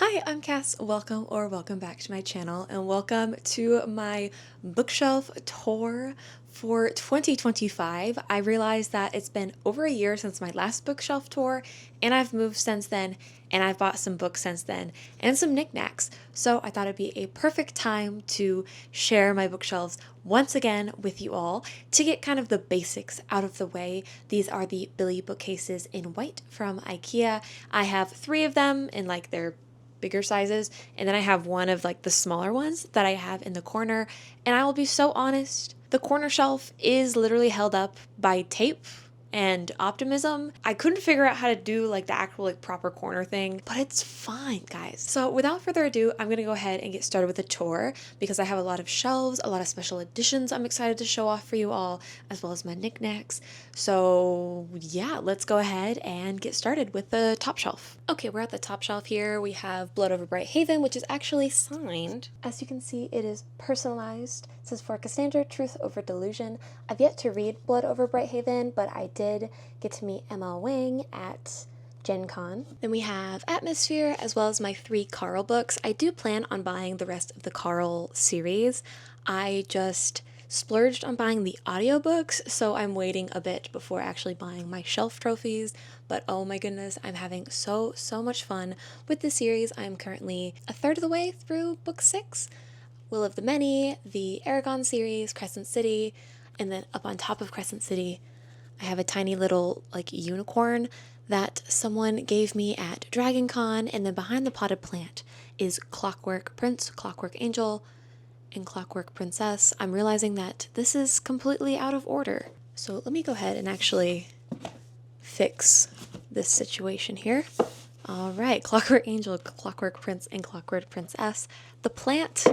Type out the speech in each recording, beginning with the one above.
Hi, I'm Cass. Welcome back to my channel and welcome to my bookshelf tour for 2025. I realized that it's been over a year since my last bookshelf tour and I've moved since then and I've bought some books since then and some knickknacks. So I thought it'd be a perfect time to share my bookshelves once again with you all to get kind of the basics out of the way. These are the Billy bookcases in white from IKEA. I have 3 of them in like their bigger sizes, and then I have one of like the smaller ones that I have in the corner. And I will be so honest, the corner shelf is literally held up by tape and optimism. I couldn't figure out how to do like the actual like proper corner thing, but it's fine, guys. So without further ado, I'm gonna go ahead and get started with the tour because I have a lot of shelves, a lot of special editions I'm excited to show off for you all, as well as my knickknacks. So yeah, let's go ahead and get started with the top shelf. Okay, we're at the top shelf here. We have Blood Over Bright Haven, which is actually signed. As you can see, it is personalized. It says for Cassandra, Truth Over Delusion. I've yet to read Blood Over Bright Haven, but I did get to meet Emma Wang at Gen Con. Then we have Atmosphere, as well as my 3 Carl books. I do plan on buying the rest of the Carl series. I just splurged on buying the audiobooks, so I'm waiting a bit before actually buying my shelf trophies. But oh my goodness, I'm having so much fun with this series. I'm currently a third of the way through book 6. Will of the Many, the Aragon series, Crescent City, and then up on top of Crescent City, I have a tiny little like unicorn that someone gave me at Dragon Con, and then behind the potted plant is Clockwork Prince, Clockwork Angel, and Clockwork Princess. I'm realizing that this is completely out of order. So let me go ahead and actually fix this situation here. All right, Clockwork Angel, Clockwork Prince, and Clockwork Princess. The plant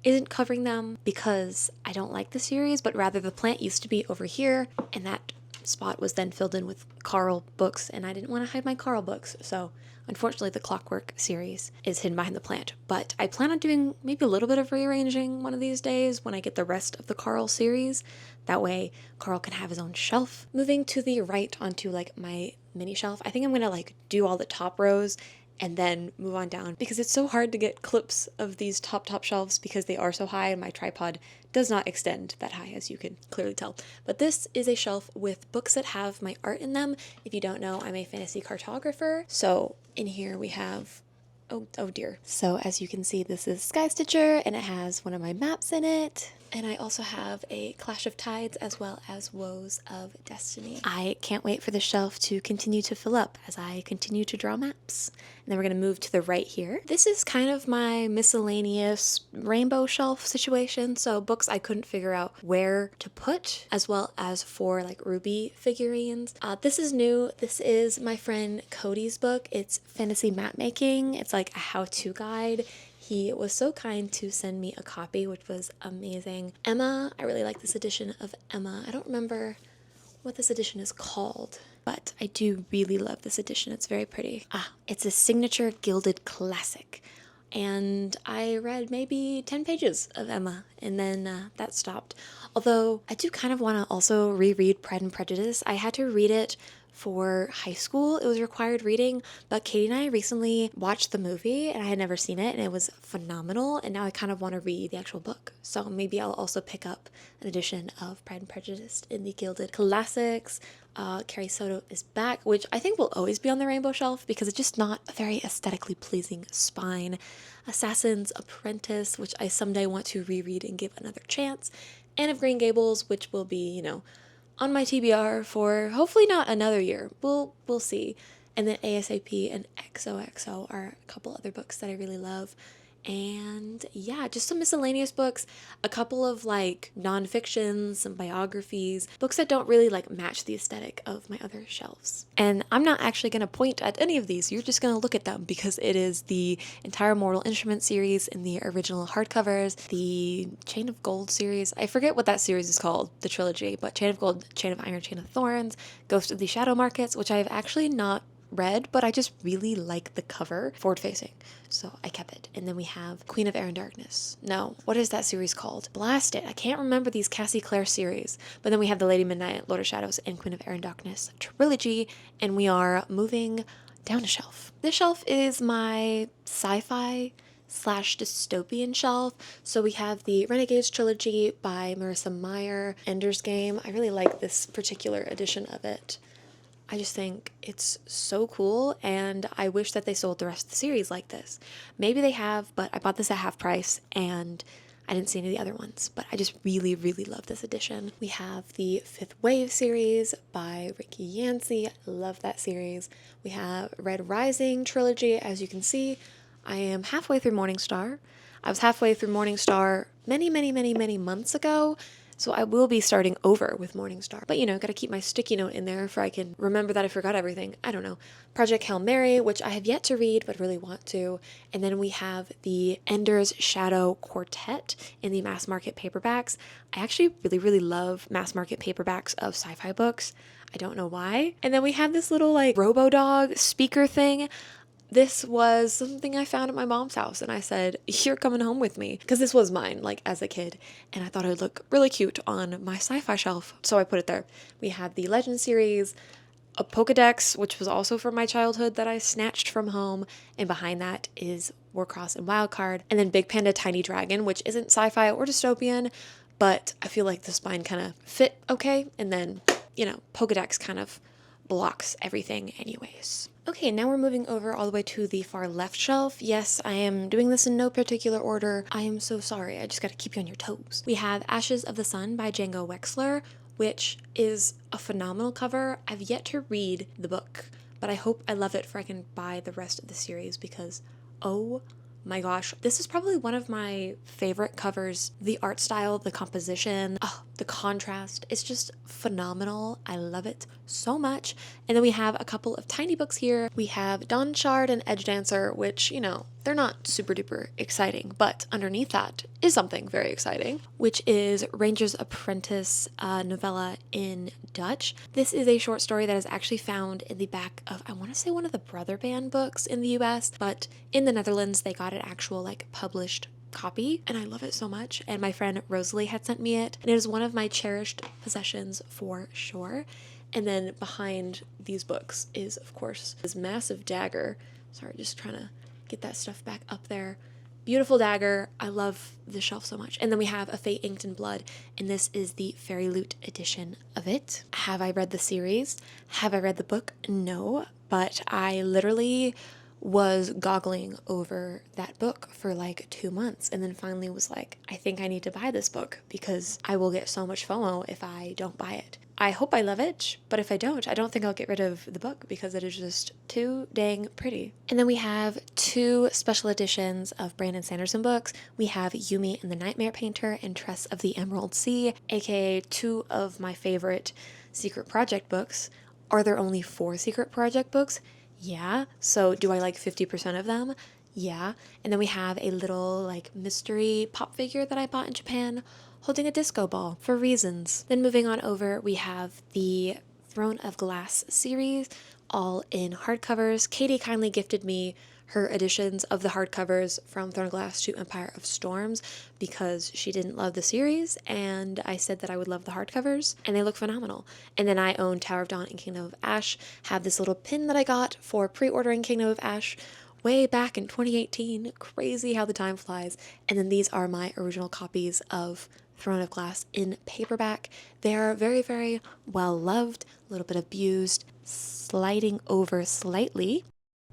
isn't covering them because I don't like the series, but rather the plant used to be over here, and that spot was then filled in with Carl books, and I didn't want to hide my Carl books, so unfortunately the Clockwork series is hidden behind the plant. But I plan on doing maybe a little bit of rearranging one of these days when I get the rest of the Carl series. That way Carl can have his own shelf. Moving to the right onto like my mini shelf, I think I'm gonna like do all the top rows and then move on down because it's so hard to get clips of these top shelves because they are so high and my tripod does not extend that high, as you can clearly tell. But this is a shelf with books that have my art in them. If you don't know, I'm a fantasy cartographer. So in here we have, oh dear. So as you can see, this is Sky Stitcher and it has one of my maps in it. And I also have a Clash of Tides as well as Woes of Destiny. I can't wait for the shelf to continue to fill up as I continue to draw maps. And then we're going to move to the right here. This is kind of my miscellaneous rainbow shelf situation. So books I couldn't figure out where to put, as well as for like Ruby figurines. This is new. This is my friend Cody's book. It's fantasy map making. It's like a how-to guide. He was so kind to send me a copy, which was amazing. Emma, I really like this edition of Emma. I don't remember what this edition is called, but I do really love this edition. It's very pretty. It's a signature gilded classic. And I read maybe 10 pages of Emma, and then that stopped. Although I do kind of want to also reread Pride and Prejudice. I had to read it for high school. It was required reading, but Katie and I recently watched the movie and I had never seen it and it was phenomenal, and now I kind of want to read the actual book. So maybe I'll also pick up an edition of Pride and Prejudice in the Gilded Classics. Carrie Soto is back, which I think will always be on the rainbow shelf because it's just not a very aesthetically pleasing spine. Assassin's Apprentice, which I someday want to reread and give another chance. Anne of Green Gables, which will be, you know, on my TBR for hopefully not another year. We'll see. And then ASAP and XOXO are a couple other books that I really love. And yeah, just some miscellaneous books, a couple of like nonfictions, some biographies, books that don't really like match the aesthetic of my other shelves. And I'm not actually going to point at any of these. You're just going to look at them because it is the entire Mortal Instruments series in the original hardcovers, the Chain of Gold series. I forget what that series is called, the trilogy, but Chain of Gold, Chain of Iron, Chain of Thorns, Ghost of the Shadow Markets, which I have actually not read, but I just really like the cover, forward facing, so I kept it. And then we have Queen of Air and Darkness. No, what is that series called? Blast it, I can't remember these Cassie Clare series. But then we have the Lady Midnight, Lord of Shadows, and Queen of Air and Darkness trilogy, and we are moving down a shelf. This shelf is my sci-fi slash dystopian shelf. So we have the Renegades trilogy by Marissa Meyer, Ender's Game. I really like this particular edition of it. I just think it's so cool, and I wish that they sold the rest of the series like this. Maybe they have, but I bought this at half price and I didn't see any of the other ones, but I just really, really love this edition. We have the Fifth Wave series by Ricky Yancey. I love that series. We have Red Rising trilogy. As you can see, I am halfway through Morningstar. I was halfway through Morningstar many months ago, so I will be starting over with Morningstar. But, you know, gotta keep my sticky note in there for I can remember that I forgot everything. I don't know. Project Hail Mary, which I have yet to read but really want to. And then we have the Ender's Shadow Quartet in the mass market paperbacks. I actually really love mass market paperbacks of sci-fi books. I don't know why. And then we have this little like robo-dog speaker thing. This was something I found at my mom's house, and I said, you're coming home with me, because this was mine, like, as a kid, and I thought it would look really cute on my sci-fi shelf, so I put it there. We have the Legend series, a Pokedex, which was also from my childhood that I snatched from home, and behind that is Warcross and Wildcard, and then Big Panda Tiny Dragon, which isn't sci-fi or dystopian, but I feel like the spine kind of fit okay, and then, you know, Pokedex kind of blocks everything anyways. Okay, now we're moving over all the way to the far left shelf. Yes, I am doing this in no particular order. I am so sorry. I just gotta keep you on your toes. We have Ashes of the Sun by Django Wexler, which is a phenomenal cover. I've yet to read the book, but I hope I love it for I can buy the rest of the series because, oh my gosh, this is probably one of my favorite covers. The art style, the composition, the contrast, it's just phenomenal. I love it so much. And then we have a couple of tiny books here. We have Dawn Shard and Edge Dancer, which, you know, they're not super duper exciting, but underneath that is something very exciting, which is Ranger's Apprentice novella in Dutch. This is a short story that is actually found in the back of, I want to say, one of the Brother Band books in the US, but in the Netherlands they got an actual like published copy, and I love it so much. And my friend Rosalie had sent me it, and it is one of my cherished possessions for sure. And then behind these books is, of course, this massive dagger. Sorry, just trying to get that stuff back up there. Beautiful dagger. I love this shelf so much. And then we have A Fate Inked in Blood, and this is the Fairy Loot edition of it. Have I read the series? Have I read the book? No, but I literally was goggling over that book for like 2 months and then finally was like, I think I need to buy this book because I will get so much FOMO if I don't buy it. I hope I love it, but if I don't think I'll get rid of the book because it is just too dang pretty. And then we have 2 special editions of Brandon Sanderson books. We have Yumi and the Nightmare Painter and Tress of the Emerald Sea, aka 2 of my favorite Secret Project books. Are there only 4 Secret Project books? Yeah. So do I like 50% of them? Yeah. And then we have a little like mystery pop figure that I bought in Japan holding a disco ball for reasons. Then moving on over, we have the Throne of Glass series, all in hardcovers. Katie kindly gifted me her editions of the hardcovers from Throne of Glass to Empire of Storms because she didn't love the series, and I said that I would love the hardcovers, and they look phenomenal. And then I own Tower of Dawn and Kingdom of Ash, have this little pin that I got for pre-ordering Kingdom of Ash way back in 2018. Crazy how the time flies. And then these are my original copies of Throne of Glass in paperback. They are very well loved, a little bit abused. Sliding over slightly,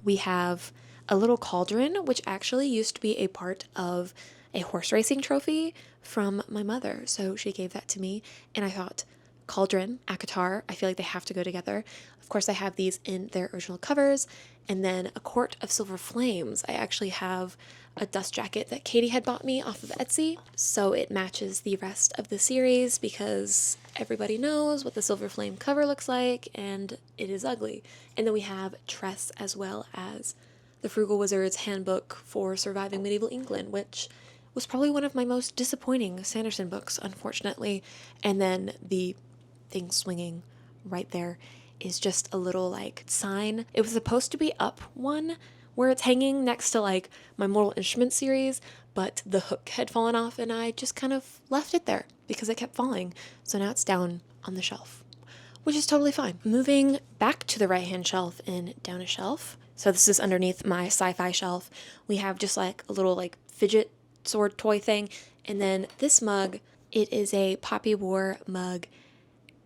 we have a little cauldron, which actually used to be a part of a horse racing trophy from my mother. So she gave that to me, and I thought, cauldron, ACOTAR, I feel like they have to go together. Of course, I have these in their original covers. And then A Court of Silver Flames. I actually have a dust jacket that Katie had bought me off of Etsy, so it matches the rest of the series because everybody knows what the Silver Flame cover looks like, and it is ugly. And then we have Tress as well as The Frugal Wizard's Handbook for Surviving Medieval England, which was probably one of my most disappointing Sanderson books, unfortunately. And then the thing swinging right there is just a little like sign. It was supposed to be up one where it's hanging next to like my Mortal Instruments series, but the hook had fallen off and I just kind of left it there because it kept falling. So now it's down on the shelf. which is totally fine. Moving back to the right-hand shelf and down a shelf. So this is underneath my sci-fi shelf. We have just like a little like fidget sword toy thing. And then this mug, it is a Poppy War mug,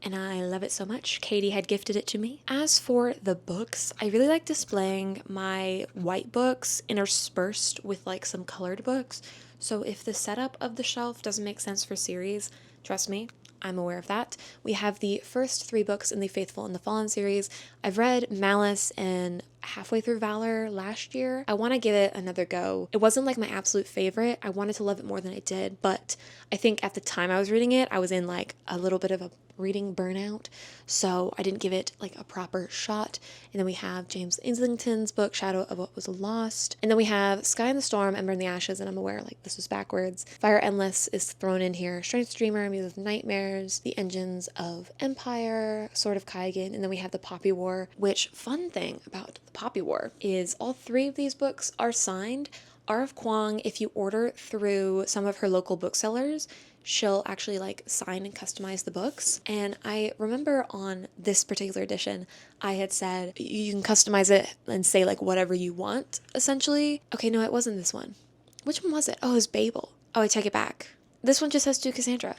and I love it so much. Katie had gifted it to me. As for the books, I really like displaying my white books interspersed with like some colored books. So if the setup of the shelf doesn't make sense for series, trust me, I'm aware of that. We have the first 3 books in the Faithful and the Fallen series. I've read Malice and halfway through Valor last year. I want to give it another go. It wasn't like my absolute favorite. I wanted to love it more than I did, but I think at the time I was reading it, I was in like a little bit of a reading burnout, so I didn't give it like a proper shot. And then we have James Islington's book Shadow of What Was Lost, and then we have Sky in the Storm, Ember in the Ashes, and I'm aware like this was backwards. Fire Endless is thrown in here, Strange Dreamer, Muse of Nightmares, The Engines of Empire, Sword of Kaigen, and then we have the Poppy War, which, fun thing about the Poppy War is all 3 of these books are signed. R.F. Kuang, if you order through some of her local booksellers, she'll actually like sign and customize the books. And I remember on this particular edition, I had said you can customize it and say like whatever you want, essentially. Okay, no, it wasn't this one. Which one was it? Oh, it was Babel. Oh, I take it back. This one just has to Cassandra.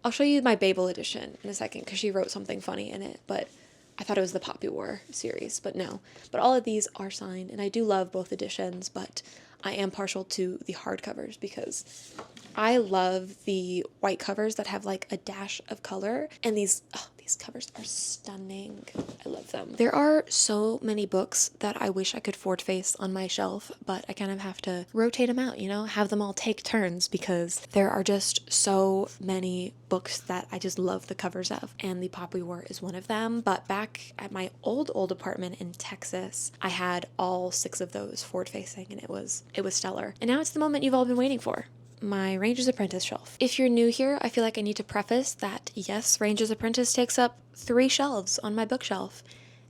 I'll show you my Babel edition in a second because she wrote something funny in it, but I thought it was the Poppy War series, but no. But all of these are signed, and I do love both editions, but I am partial to the hardcovers because I love the white covers that have like a dash of color, and these covers are stunning. I love them. There are so many books that I wish I could forward face on my shelf, but I kind of have to rotate them out, you know, have them all take turns because there are just so many books that I just love the covers of, and the Poppy War is one of them. But back at my old apartment in Texas, I had all 6 of those forward facing, and it was stellar. And now it's the moment you've all been waiting for. My Ranger's Apprentice shelf. If you're new here, I feel like I need to preface that yes, Ranger's Apprentice takes up 3 shelves on my bookshelf.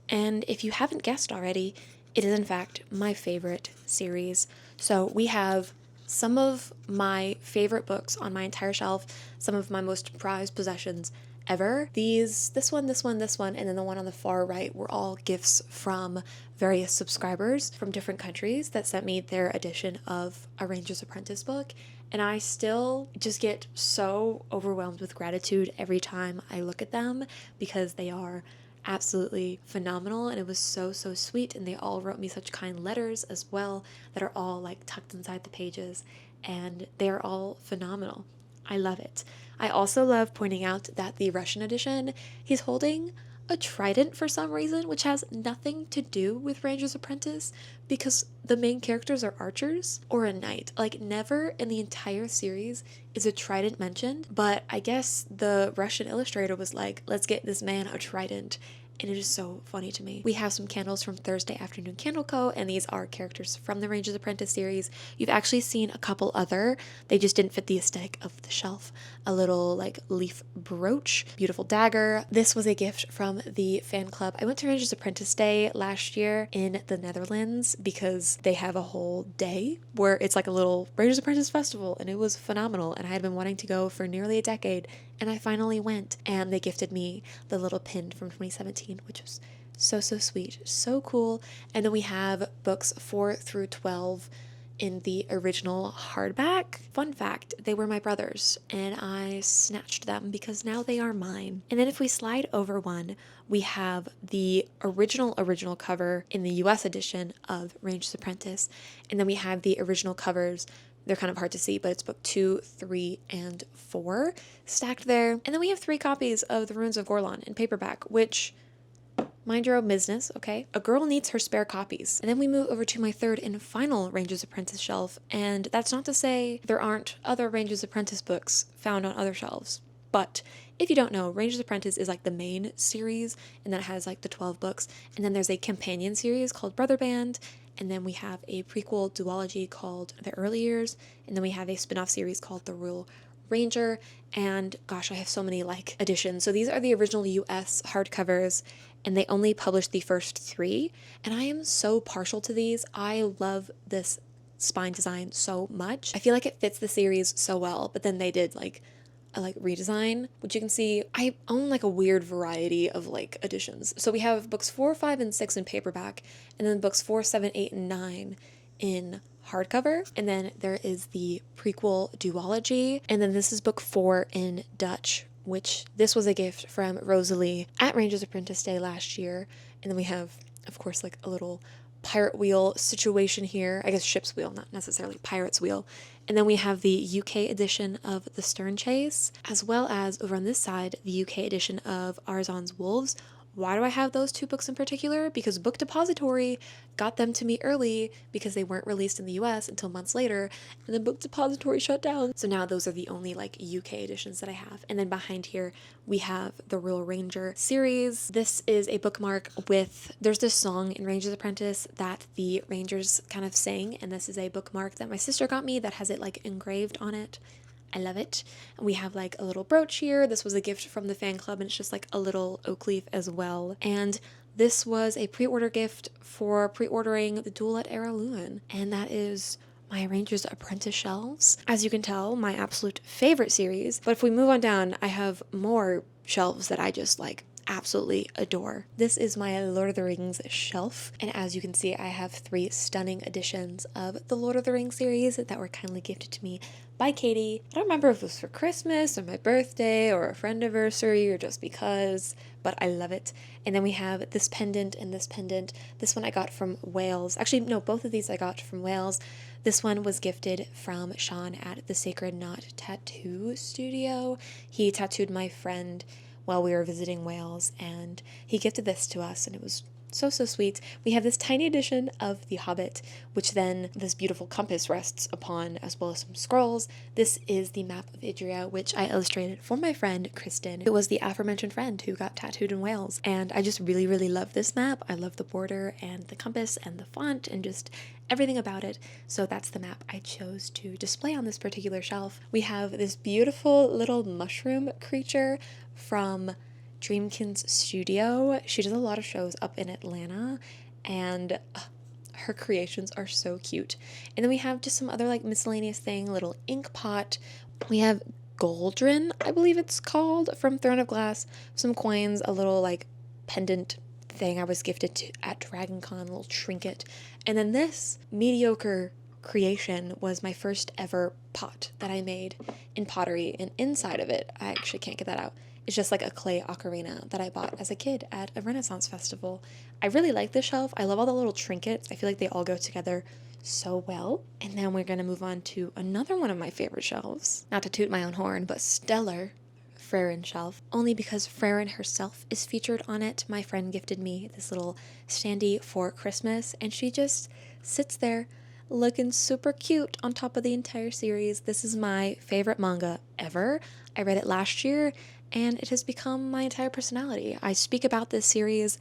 And if you haven't guessed already, it is in fact my favorite series. So we have some of my favorite books on my entire shelf, some of my most prized possessions ever. This one, and then the one on the far right were all gifts from various subscribers from different countries that sent me their edition of a Ranger's Apprentice book. And I still just get so overwhelmed with gratitude every time I look at them because they are absolutely phenomenal, and it was so sweet, and they all wrote me such kind letters as well that are all like tucked inside the pages, and they're all phenomenal. I love it. I also love pointing out that the Russian edition, he's holding a trident for some reason, which has nothing to do with Ranger's Apprentice because the main characters are archers or a knight. Like, never in the entire series is a trident mentioned, but I guess the Russian illustrator was like, let's get this man a trident. And it is so funny to me. We have some candles from Thursday Afternoon Candle Co., and these are characters from the Ranger's Apprentice series. You've actually seen a couple other. They just didn't fit the aesthetic of the shelf. A little like leaf brooch, beautiful dagger. This was a gift from the fan club. I went to Ranger's Apprentice Day last year in the Netherlands because they have a whole day where it's like a little Ranger's Apprentice festival, and it was phenomenal. And I had been wanting to go for nearly a decade, and I finally went, and they gifted me the little pin from 2017, which was so sweet, so cool. And then we have books 4 through 12 in the original hardback. Fun fact, they were my brother's, and I snatched them because now they are mine. And then if we slide over one, we have the original cover in the US edition of Ranger's Apprentice, and then we have the original covers. They're kind of hard to see, but it's book 2, 3, and 4 stacked there. And then we have 3 copies of The Ruins of Gorlon in paperback, which, mind your own business, okay? A girl needs her spare copies. And then we move over to my 3rd and final Ranger's Apprentice shelf, and that's not to say there aren't other Ranger's Apprentice books found on other shelves. But if you don't know, Ranger's Apprentice is like the main series, and that has like the 12 books. And then there's a companion series called Brother Band, and then we have a prequel duology called The Early Years, and then we have a spin-off series called The Royal Ranger, and gosh, I have so many like editions. So these are the original US hardcovers, and they only published the first 3, and I am so partial to these. I love this spine design so much. I feel like it fits the series so well, but then they did like a like redesign, which you can see I own like a weird variety of like editions. So we have books 4, 5, and 6 in paperback, and then books 4, 7, 8, and 9 in hardcover. And then there is the prequel duology, and then this is book 4 in Dutch, which this was a gift from Rosalie at Ranger's Apprentice Day last year. And then we have, of course, like a little pirate wheel situation here. I guess ship's wheel, not necessarily pirate's wheel. And then we have the UK edition of The Stern Chase, as well as over on this side, the UK edition of Arzon's Wolves. Why do I have those two books in particular? Because Book Depository got them to me early because they weren't released in the US until months later, and then Book Depository shut down. So now those are the only like UK editions that I have. And then behind here we have the Royal Ranger series. This is a bookmark with, there's this song in Ranger's Apprentice that the Rangers kind of sang, and this is a bookmark that my sister got me that has it like engraved on it. I love it. And we have like a little brooch here. This was a gift from the fan club, and it's just like a little oak leaf as well. And this was a pre-order gift for pre-ordering The Duel at Eraluin, and that is my Ranger's Apprentice shelves. As you can tell, my absolute favorite series. But if we move on down, I have more shelves that I just like absolutely adore. This is my Lord of the Rings shelf, and as you can see, I have 3 stunning editions of the Lord of the Rings series that were kindly gifted to me by Katie. I don't remember if it was for Christmas or my birthday or a friend anniversary or just because, but I love it. And then we have this pendant and this pendant. This one I got from Wales. Actually, no, both of these I got from Wales. This one was gifted from Sean at the Sacred Knot Tattoo Studio. He tattooed my friend while we were visiting Wales, and he gifted this to us, and it was so sweet. We have this tiny edition of The Hobbit, which then this beautiful compass rests upon, as well as some scrolls. This is the map of Idria, which I illustrated for my friend Kristen, who was the aforementioned friend who got tattooed in Wales. And I just really love this map. I love the border and the compass and the font and just everything about it. So that's the map I chose to display on this particular shelf. We have this beautiful little mushroom creature from Dreamkin's studio. She does a lot of shows up in Atlanta, and her creations are so cute. And then we have just some other like miscellaneous thing, little ink pot. We have Goldrin, I believe it's called, from Throne of Glass, some coins, a little like pendant thing I was gifted to at DragonCon, a little trinket. And then this mediocre creation was my first ever pot that I made in pottery, and inside of it, I actually can't get that out. It's just like a clay ocarina that I bought as a kid at a Renaissance festival. I really like this shelf. I love all the little trinkets. I feel like they all go together so well. And then we're going to move on to another one of my favorite shelves. Not to toot my own horn, but stellar Frieren shelf. Only because Frieren herself is featured on it. My friend gifted me this little standee for Christmas, and she just sits there looking super cute on top of the entire series. This is my favorite manga ever. I read it last year, and it has become my entire personality. I speak about this series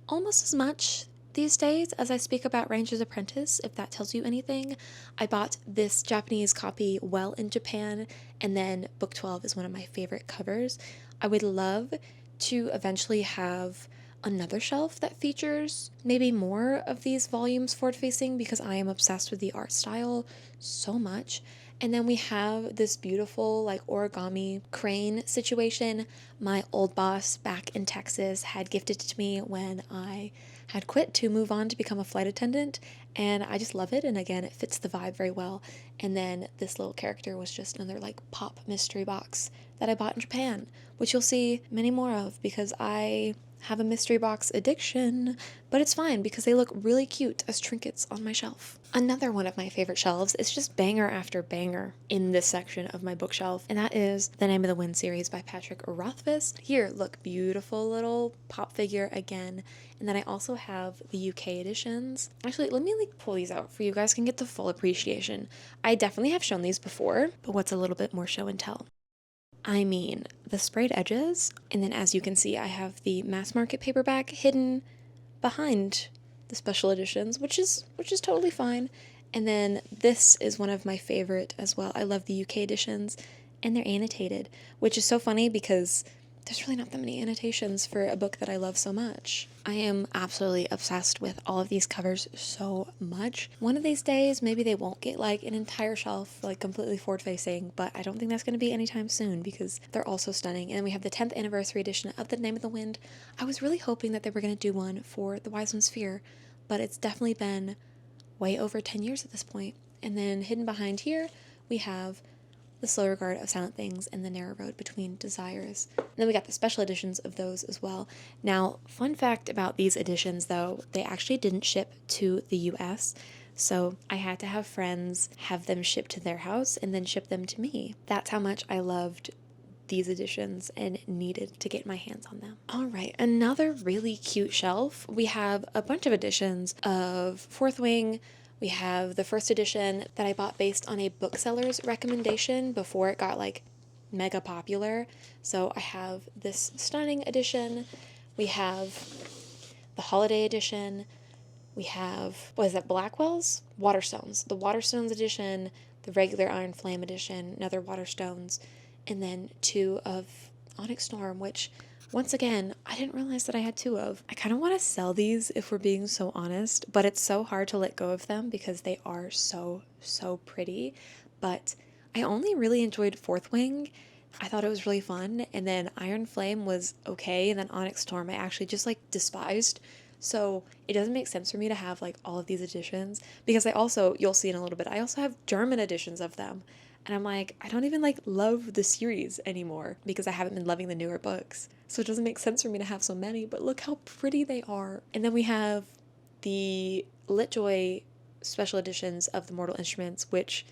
almost as much these days as I speak about Ranger's Apprentice, if that tells you anything. I bought this Japanese copy well in Japan, and then book 12 is one of my favorite covers. I would love to eventually have another shelf that features maybe more of these volumes forward-facing, because I am obsessed with the art style so much. And then we have this beautiful like origami crane situation. My old boss back in Texas had gifted to me when I had quit to move on to become a flight attendant, and I just love it. And again, it fits the vibe very well. And then this little character was just another like pop mystery box that I bought in Japan, which you'll see many more of because I have a mystery box addiction, but it's fine because they look really cute as trinkets on my shelf. Another one of my favorite shelves is just banger after banger in this section of my bookshelf, and that is The Name of the Wind series by Patrick Rothfuss. Here, look, beautiful little pop figure again. And then I also have the UK editions. Actually, let me like pull these out for you guys can get the full appreciation. I definitely have shown these before, but what's a little bit more show and tell? I mean, the sprayed edges, and then as you can see, I have the mass market paperback hidden behind the special editions, which is totally fine. And then this is one of my favorite as well. I love the UK editions, and they're annotated, which is so funny because there's really not that many annotations for a book that I love so much. I am absolutely obsessed with all of these covers so much. One of these days, maybe they won't get like an entire shelf, like completely forward facing, but I don't think that's going to be anytime soon because they're all so stunning. And we have the 10th anniversary edition of The Name of the Wind. I was really hoping that they were going to do one for The Wise One's Fear, but it's definitely been way over 10 years at this point. And then hidden behind here, we have The Slow Regard of Silent Things and The Narrow Road Between Desires. And then we got the special editions of those as well. Now, fun fact about these editions, though, they actually didn't ship to the US, so I had to have friends have them shipped to their house and then ship them to me. That's how much I loved these editions and needed to get my hands on them. All right, another really cute shelf. We have a bunch of editions of Fourth Wing. We have the first edition that I bought based on a bookseller's recommendation before it got like mega popular. So I have this stunning edition. We have the holiday edition. We have, what is that, Blackwell's? Waterstones. The Waterstones edition, the regular Iron Flame edition, another Waterstones, and then 2 of Onyx Storm, which once again, I didn't realize that I had 2 of. I kind of want to sell these if we're being so honest, but it's so hard to let go of them because they are so, so pretty. But I only really enjoyed Fourth Wing. I thought it was really fun, and then Iron Flame was okay, and then Onyx Storm I actually just like despised. So it doesn't make sense for me to have like all of these editions because I also, you'll see in a little bit, I also have German editions of them. And I'm like, I don't even like love the series anymore because I haven't been loving the newer books. So it doesn't make sense for me to have so many, but look how pretty they are. And then we have the Litjoy special editions of the Mortal Instruments, which,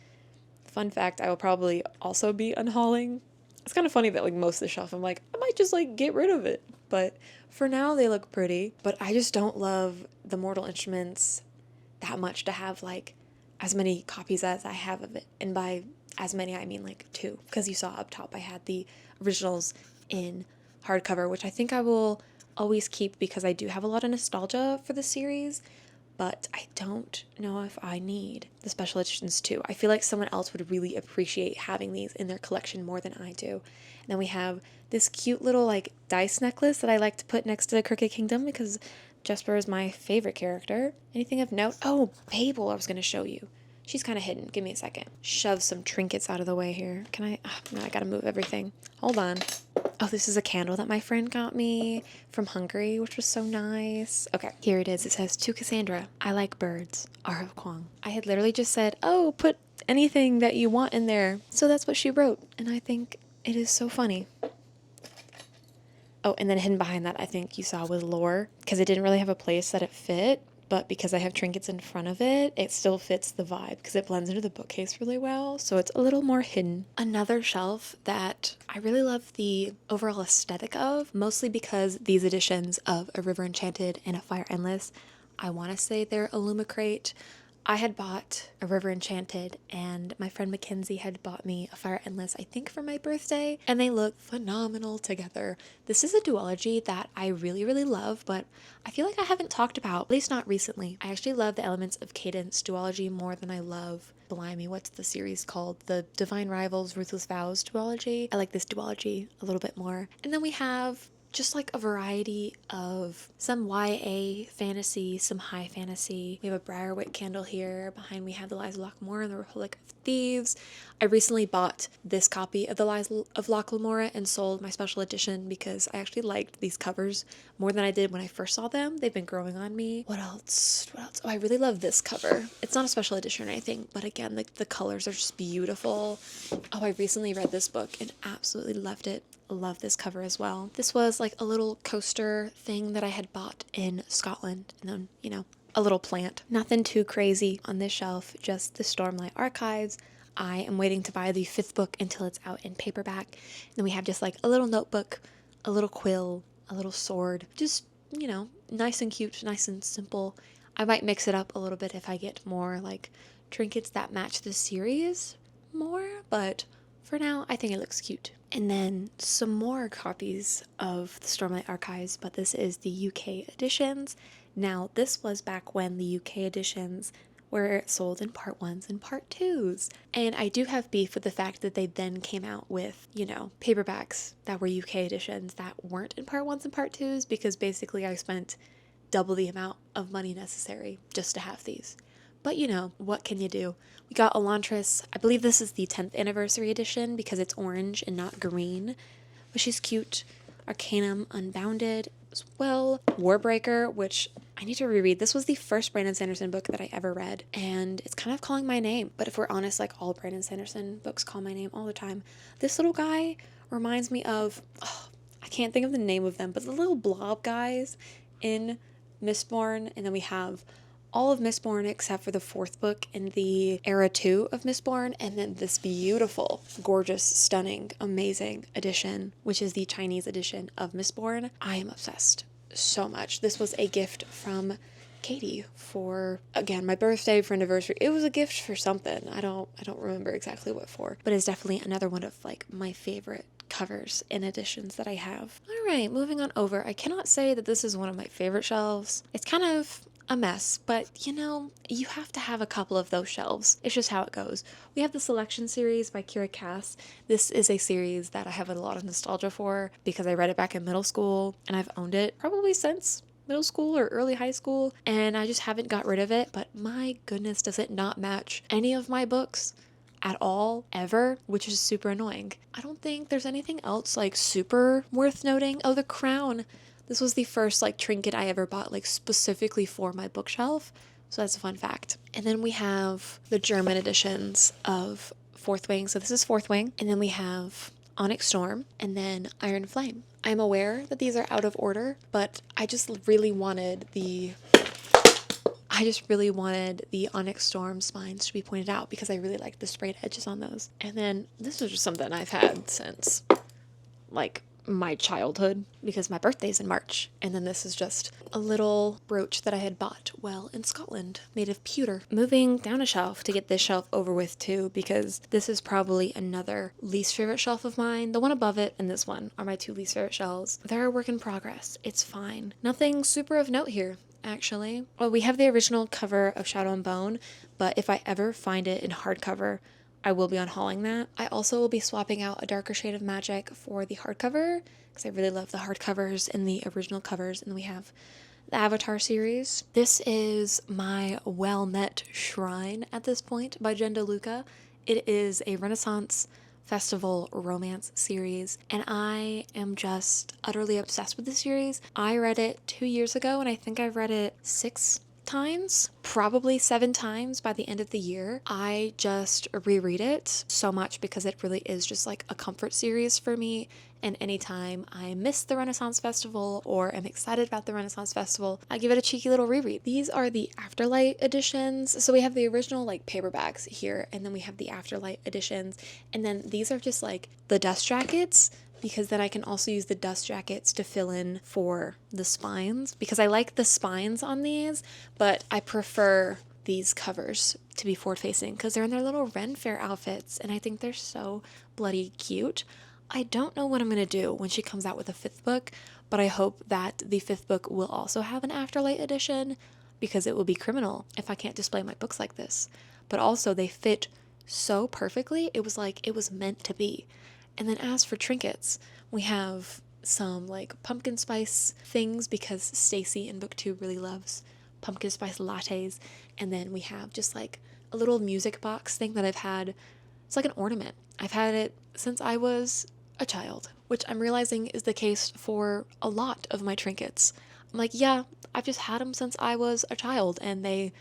fun fact, I will probably also be unhauling. It's kind of funny that like most of the shelf, I'm like, I might just like get rid of it. But for now, they look pretty. But I just don't love the Mortal Instruments that much to have like as many copies as I have of it. And by as many, I mean like 2. Because you saw up top, I had the originals in hardcover, which I think I will always keep because I do have a lot of nostalgia for the series. But I don't know if I need the special editions too. I feel like someone else would really appreciate having these in their collection more than I do. And then we have this cute little like dice necklace that I like to put next to the Crooked Kingdom because Jesper is my favorite character. Anything of note? Oh, Babel I was going to show you. She's kind of hidden. Give me a second. Shove some trinkets out of the way here. Can I? Oh, no, I gotta move everything. Hold on. Oh, this is a candle that my friend got me from Hungary, which was so nice. Okay, here it is. It says, "To Cassandra, I like birds. R. of Kwong." I had literally just said, oh, put anything that you want in there. So that's what she wrote. And I think it is so funny. Oh, and then hidden behind that, I think you saw was lore, because it didn't really have a place that it fit. But because I have trinkets in front of it, it still fits the vibe because it blends into the bookcase really well, so it's a little more hidden. Another shelf that I really love the overall aesthetic of, mostly because these editions of A River Enchanted and A Fire Endless, I want to say they're Illumicrate. I had bought A River Enchanted and my friend Mackenzie had bought me A Fire Endless, I think for my birthday, and they look phenomenal together. This is a duology that I really, really love, but I feel like I haven't talked about, at least not recently. I actually love the elements of Cadence duology more than I love, blimey, what's the series called? The Divine Rivals, Ruthless Vows duology. I like this duology a little bit more. And then we have just like a variety of some YA fantasy, some high fantasy. We have a Briarwick candle here. Behind we have The Lies of Lochmore and The Republic of Thieves. I recently bought this copy of The Lies of Lochmore and sold my special edition because I actually liked these covers more than I did when I first saw them. They've been growing on me. What else? Oh, I really love this cover. It's not a special edition or anything, but again, the colors are just beautiful. Oh, I recently read this book and absolutely loved it. Love this cover as well. This was like a little coaster thing that I had bought in Scotland, and then, you know, a little plant. Nothing too crazy on this shelf, just the Stormlight Archives. I am waiting to buy the 5th book until it's out in paperback. And then we have just like a little notebook, a little quill, a little sword, just, you know, nice and cute, nice and simple. I might mix it up a little bit if I get more like trinkets that match the series more, but for now, I think it looks cute. And then some more copies of the Stormlight Archives, but this is the UK editions. Now, this was back when the UK editions where it sold in part 1s and part 2s. And I do have beef with the fact that they then came out with, you know, paperbacks that were UK editions that weren't in part 1s and part 2s, because basically I spent double the amount of money necessary just to have these. But you know, what can you do? We got Elantris. I believe this is the 10th anniversary edition because it's orange and not green, but she's cute. Arcanum Unbounded as well. Warbreaker, which I need to reread. This was the first Brandon Sanderson book that I ever read, and it's kind of calling my name. But if we're honest, like all Brandon Sanderson books call my name all the time. This little guy reminds me of, I can't think of the name of them, but the little blob guys in Mistborn, and then we have all of Mistborn except for the 4th book in the era 2 of Mistborn, and then this beautiful, gorgeous, stunning, amazing edition, which is the Chinese edition of Mistborn. I am obsessed so much. This was a gift from Katie for, again, my birthday, for anniversary. It was a gift for something. I don't remember exactly what for, but it's definitely another one of like my favorite covers and editions that I have. All right, moving on over. I cannot say that this is one of my favorite shelves. It's kind of a mess, but you know, you have to have a couple of those shelves. It's just how it goes. We have the Selection series by Kira Cass. This is a series that I have a lot of nostalgia for because I read it back in middle school, and I've owned it probably since middle school or early high school, and I just haven't got rid of it. But my goodness, does it not match any of my books at all, ever, which is super annoying. I don't think there's anything else like super worth noting. Oh, the crown. This was the first like trinket I ever bought like specifically for my bookshelf, so that's a fun fact. And then we have the German editions of Fourth Wing. So this is Fourth Wing, and then we have Onyx Storm, and then Iron Flame. I'm aware that these are out of order, but I just really wanted the Onyx Storm spines to be pointed out because I really liked the sprayed edges on those. And then this is just something I've had since like my childhood because my birthday's in March. And then this is just a little brooch that I had bought while in Scotland, made of pewter. Moving down a shelf to get this shelf over with too, because this is probably another least favorite shelf of mine. The one above it and this one are my 2 least favorite shelves. They're a work in progress. It's fine. Nothing super of note here, actually. Well, we have the original cover of Shadow and Bone, but if I ever find it in hardcover, I will be unhauling that. I also will be swapping out A Darker Shade of Magic for the hardcover because I really love the hardcovers and the original covers. And then we have the Avatar series. This is my well-met shrine at this point by Jen DeLuca. It is a Renaissance Festival romance series, and I am just utterly obsessed with this series. I read it 2 years ago, and I think I've read it 6 times, probably 7 times by the end of the year. I just reread it so much because it really is just like a comfort series for me. And anytime I miss the Renaissance Festival or am excited about the Renaissance Festival, I give it a cheeky little reread. These are the Afterlight editions. So we have the original like paperbacks here, and then we have the Afterlight editions. And then these are just like the dust jackets, because then I can also use the dust jackets to fill in for the spines, because I like the spines on these, but I prefer these covers to be forward facing because they're in their little Ren Fair outfits, and I think they're so bloody cute. I don't know what I'm going to do when she comes out with a 5th book, but I hope that the 5th book will also have an Afterlight edition, because it will be criminal if I can't display my books like this. But also they fit so perfectly, it was like it was meant to be. And then as for trinkets, we have some like pumpkin spice things because Stacy in book 2 really loves pumpkin spice lattes. And then we have just like a little music box thing that I've had. It's like an ornament. I've had it since I was a child, which I'm realizing is the case for a lot of my trinkets. I'm like, yeah, I've just had them since I was a child, and they,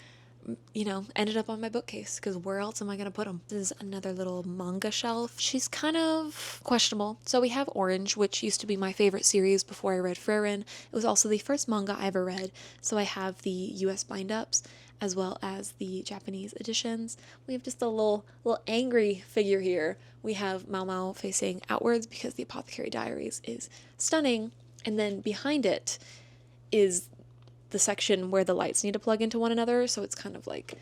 you know, ended up on my bookcase because where else am I going to put them? This is another little manga shelf. She's kind of questionable. So we have Orange, which used to be my favorite series before I read Frieren. It was also the first manga I ever read. So I have the US bind-ups as well as the Japanese editions. We have just a little angry figure here. We have Mao Mao facing outwards because the Apothecary Diaries is stunning. And then behind it is the section where the lights need to plug into one another, so it's kind of like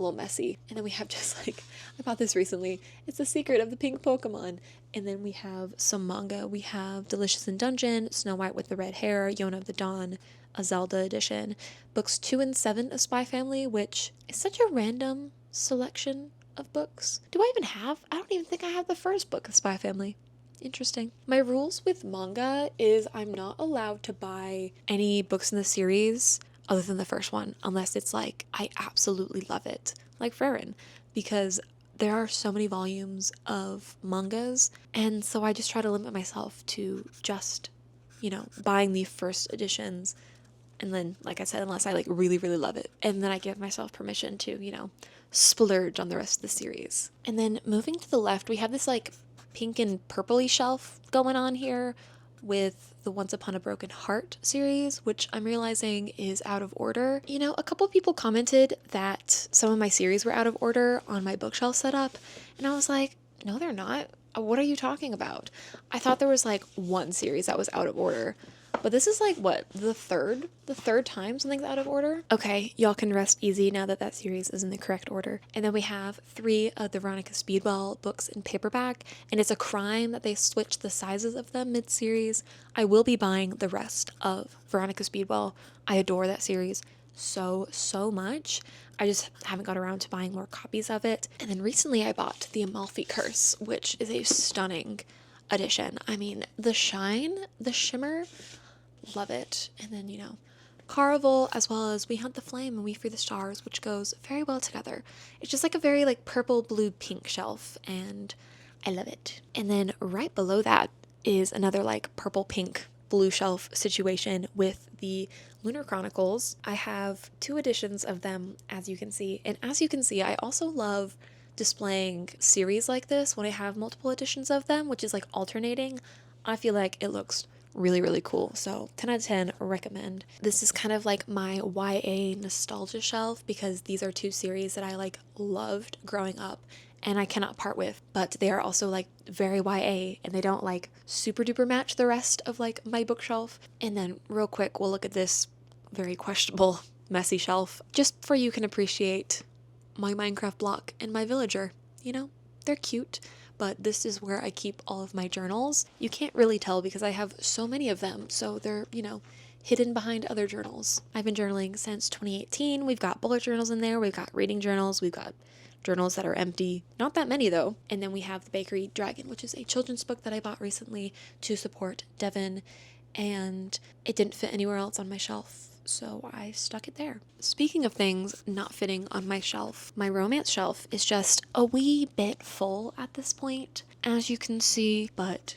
little messy. And then we have just like, I bought this recently. It's The Secret of the Pink Pokemon. And then we have some manga. We have Delicious in Dungeon, Snow White with the Red Hair, Yona of the Dawn, a Zelda edition, books 2 and 7 of Spy Family, which is such a random selection of books. Do I even have? I don't even think I have the first book of Spy Family. Interesting. My rules with manga is I'm not allowed to buy any books in the series other than the first one, unless it's like I absolutely love it, like Frieren, because there are so many volumes of mangas, and so I just try to limit myself to just, buying the first editions. And then, like I said, unless I like really, really love it. And then I give myself permission to, splurge on the rest of the series. And then moving to the left, we have this like pink and purpley shelf going on here with the Once Upon a Broken Heart series, which I'm realizing is out of order. A couple people commented that some of my series were out of order on my bookshelf setup. And I was like, no, they're not. What are you talking about? I thought there was like one series that was out of order. But this is like, what, the third time something's out of order? Okay, y'all can rest easy now that that series is in the correct order. And then we have 3 of the Veronica Speedwell books in paperback, and it's a crime that they switched the sizes of them mid-series. I will be buying the rest of Veronica Speedwell. I adore that series so much. I just haven't got around to buying more copies of it. And then recently I bought The Amalfi Curse, which is a stunning edition. I mean, the shine, the shimmer, love it. And then, Caraval, as well as We Hunt the Flame and We Free the Stars, which goes very well together. It's just like a very like purple, blue, pink shelf, and I love it. And then right below that is another like purple, pink, blue shelf situation with the Lunar Chronicles. I have 2 editions of them, as you can see. And as you can see, I also love displaying series like this when I have multiple editions of them, which is like alternating. I feel like it looks really, really cool. So 10 out of 10, recommend. This is kind of like my YA nostalgia shelf because these are 2 series that I like loved growing up and I cannot part with, but they are also like very YA and they don't like super duper match the rest of like my bookshelf. And then real quick, we'll look at this very questionable, messy shelf just for you can appreciate my Minecraft block and my villager. They're cute. But this is where I keep all of my journals. You can't really tell because I have so many of them, so they're, hidden behind other journals. I've been journaling since 2018. We've got bullet journals in there, we've got reading journals, we've got journals that are empty. Not that many though. And then we have The Bakery Dragon, which is a children's book that I bought recently to support Devin, and it didn't fit anywhere else on my shelf, so I stuck it there. Speaking of things not fitting on my shelf, my romance shelf is just a wee bit full at this point, as you can see, but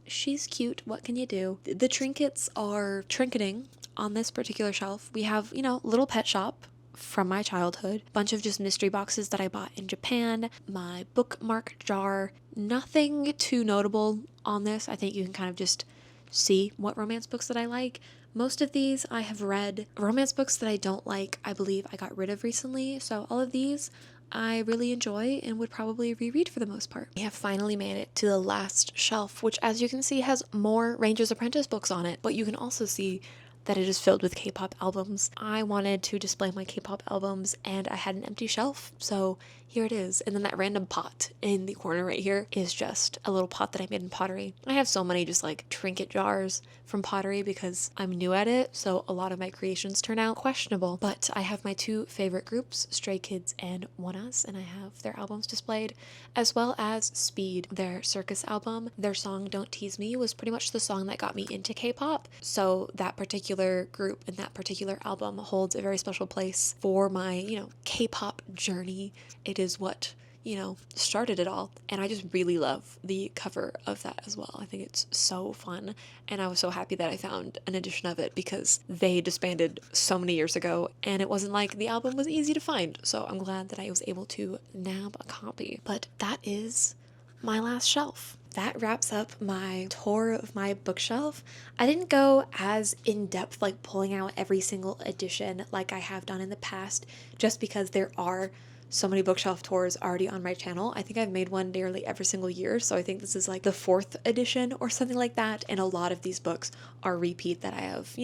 she's cute. What can you do? The trinkets are trinketing on this particular shelf. We have, Little Pet Shop from my childhood, bunch of just mystery boxes that I bought in Japan, my bookmark jar, nothing too notable on this. I think you can kind of just see what romance books that I like. Most of these I have read. Romance books that I don't like, I believe I got rid of recently, so all of these I really enjoy and would probably reread for the most part. We have finally made it to the last shelf, which as you can see has more Ranger's Apprentice books on it, but you can also see that it is filled with K-pop albums. I wanted to display my K-pop albums and I had an empty shelf, so here it is. And then that random pot in the corner right here is just a little pot that I made in pottery. I have so many just like trinket jars from pottery because I'm new at it, so a lot of my creations turn out questionable. But I have my 2 favorite groups, Stray Kids and ONEUS, and I have their albums displayed, as well as Speed, their circus album. Their song Don't Tease Me was pretty much the song that got me into K-pop, so that particular group and that particular album holds a very special place for my, K-pop journey. It is what, started it all. And I just really love the cover of that as well. I think it's so fun. And I was so happy that I found an edition of it because they disbanded so many years ago and it wasn't like the album was easy to find. So I'm glad that I was able to nab a copy. But that is my last shelf. That wraps up my tour of my bookshelf. I didn't go as in-depth, like pulling out every single edition like I have done in the past, just because there are so many bookshelf tours already on my channel. I think I've made one nearly every single year, so I think this is like the fourth edition or something like that, and a lot of these books are repeat that I have,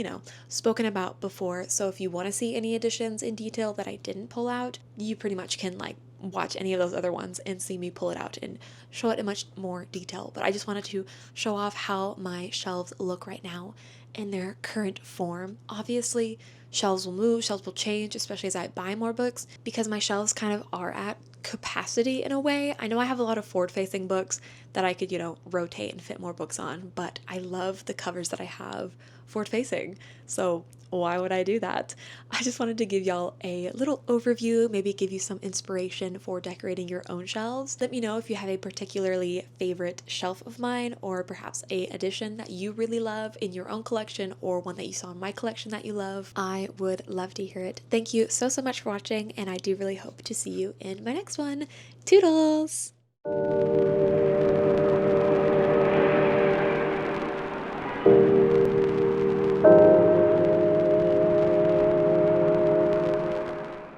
spoken about before. So if you want to see any editions in detail that I didn't pull out, you pretty much can like watch any of those other ones and see me pull it out and show it in much more detail. But I just wanted to show off how my shelves look right now in their current form. Obviously, shelves will move, shelves will change, especially as I buy more books, because my shelves kind of are at capacity in a way. I know I have a lot of forward facing books that I could, rotate and fit more books on, but I love the covers that I have forward facing. So why would I do that? I just wanted to give y'all a little overview, maybe give you some inspiration for decorating your own shelves. Let me know if you have a particularly favorite shelf of mine, or perhaps a edition that you really love in your own collection, or one that you saw in my collection that you love. I would love to hear it. Thank you so much for watching, and I do really hope to see you in my next one. Toodles!